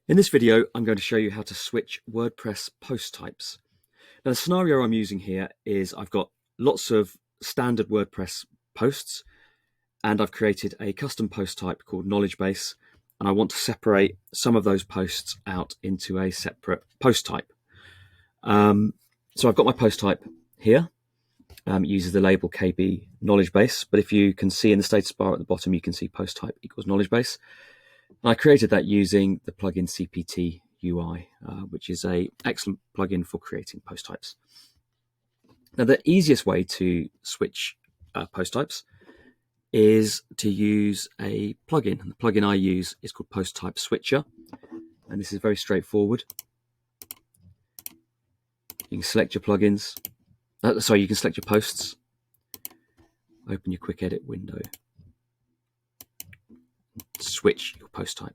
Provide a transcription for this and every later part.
In this video, I'm going to show you how to switch WordPress post types. Now, the scenario I'm using here is I've got lots of standard WordPress posts, and I've created a custom post type called knowledgebase, and I want to separate some of those posts out into a separate post type. So I've got my post type here. It uses the label KB knowledgebase, but if you can see in the status bar at the bottom, you can see post type equals knowledgebase. I created that using the plugin CPT UI, which is an excellent plugin for creating post types. Now, the easiest way to switch post types is to use a plugin. And the plugin I use is called Post Type Switcher, and this is very straightforward. You can select your plugins. You can select your posts. Open your quick edit window. Switch your post type.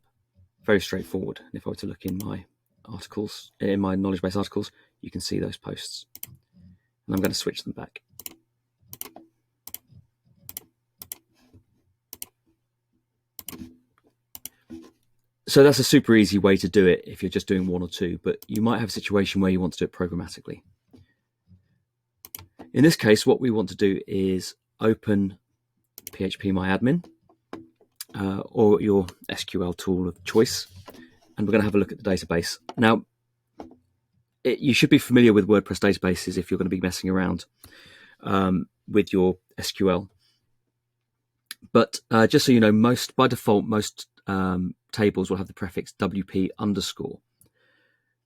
Very straightforward. And if I were to look in my articles, in my knowledge base articles, you can see those posts. And I'm going to switch them back. So that's a super easy way to do it if you're just doing one or two, but you might have a situation where you want to do it programmatically. In this case, what we want to do is open phpMyAdmin, or your SQL tool of choice, and we're going to have a look at the database. Now, you should be familiar with WordPress databases if you're going to be messing around with your SQL. But just so you know, by default, most tables will have the prefix WP underscore.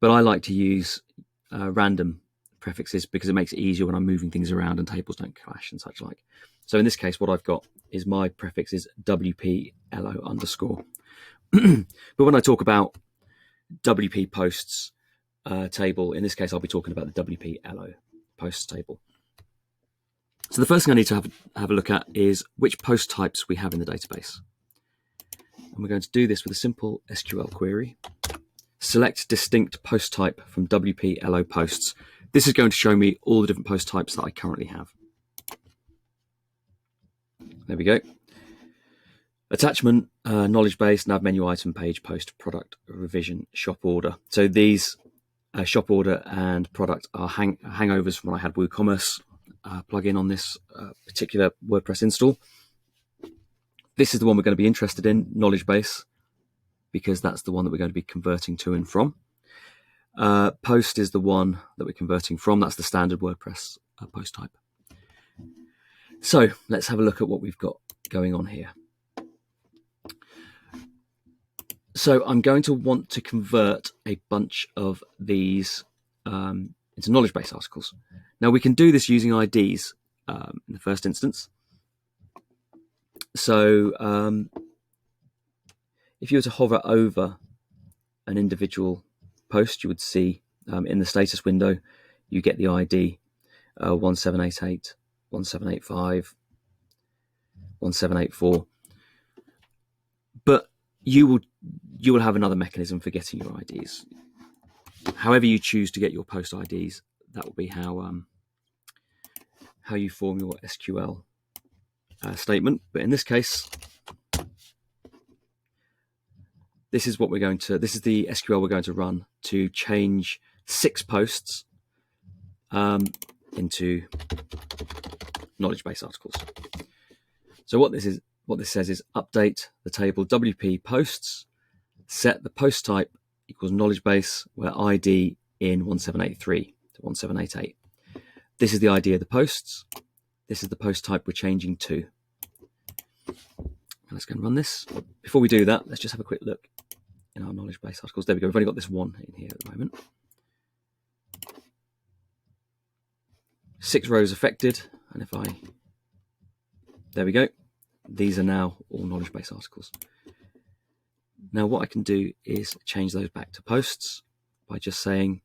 But I like to use random prefixes because it makes it easier when I'm moving things around and tables don't clash and such like. So in this case, what I've got is my prefix is WPLO underscore. But when I talk about WP posts table, in this case, I'll be talking about the WPLO posts table. So the first thing I need to have a look at is which post types we have in the database. And we're going to do this with a simple SQL query. Select distinct post type from WPLO posts. This is going to show me all the different post types that I currently have. There we go. Attachment, knowledge base, nav menu item, page, post, product, revision, shop order. So these shop order and product are hangovers from when I had WooCommerce plugin on this particular WordPress install. This is the one we're going to be interested in, knowledge base, because that's the one that we're going to be converting to and from. Post is the one that we're converting from. That's the standard WordPress post type. So let's have a look at what we've got going on here. So I'm going to want to convert a bunch of these into knowledge base articles. Now we can do this using IDs in the first instance. So if you were to hover over an individual post, you would see in the status window, you get the ID 1788, 1785, 1784. But you will have another mechanism for getting your IDs. However you choose to get your post IDs, that will be how you form your SQL statement. But in this case, this is the SQL we're going to run to change 6 posts into knowledge base articles. So what this says is update the table WP posts, set the post type equals knowledge base, where ID in 1783 to 1788. This is the ID of the posts. This is the post type we're changing to. Let's go and run this. Before we do that, let's just have a quick look in our knowledge base articles. There we go. We've only got this one in here at the moment. 6 rows affected. And there we go. These are now all knowledge base articles. Now what I can do is change those back to posts by just saying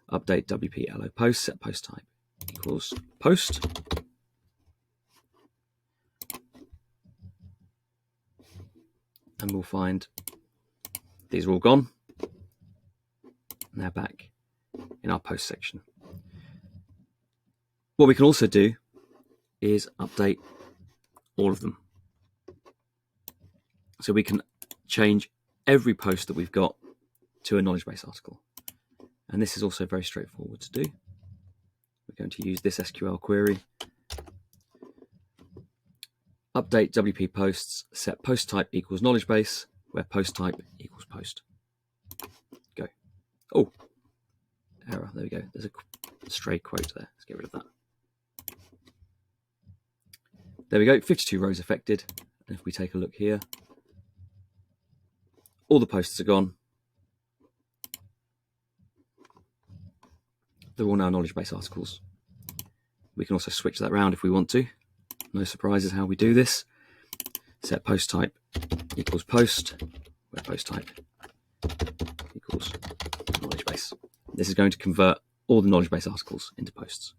update WPLO post, set post type equals post. And we'll find these are all gone. And they're back in our post section. What we can also do is update all of them. So we can change every post that we've got to a knowledge base article. And this is also very straightforward to do. We're going to use this SQL query. Update WP posts, set post type equals knowledge base, where post type equals post. Go. Oh, error. There we go. There's a stray quote there. Let's get rid of that. There we go. 52 rows affected. And if we take a look here, all the posts are gone. They're all now knowledge base articles. We can also switch that around if we want to. No surprises how we do this. Set post type equals post, where post type equals knowledge base. This is going to convert all the knowledge base articles into posts.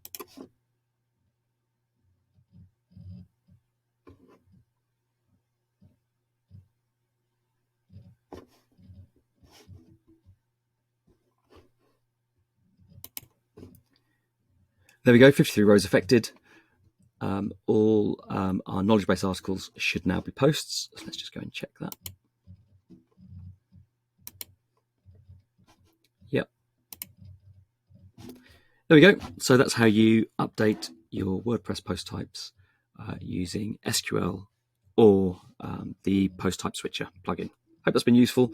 There we go, 53 rows affected. All our knowledge base articles should now be posts. So let's just go and check that. Yep. There we go. So that's how you update your WordPress post types using SQL or the post type switcher plugin. Hope that's been useful.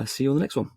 See you on the next one.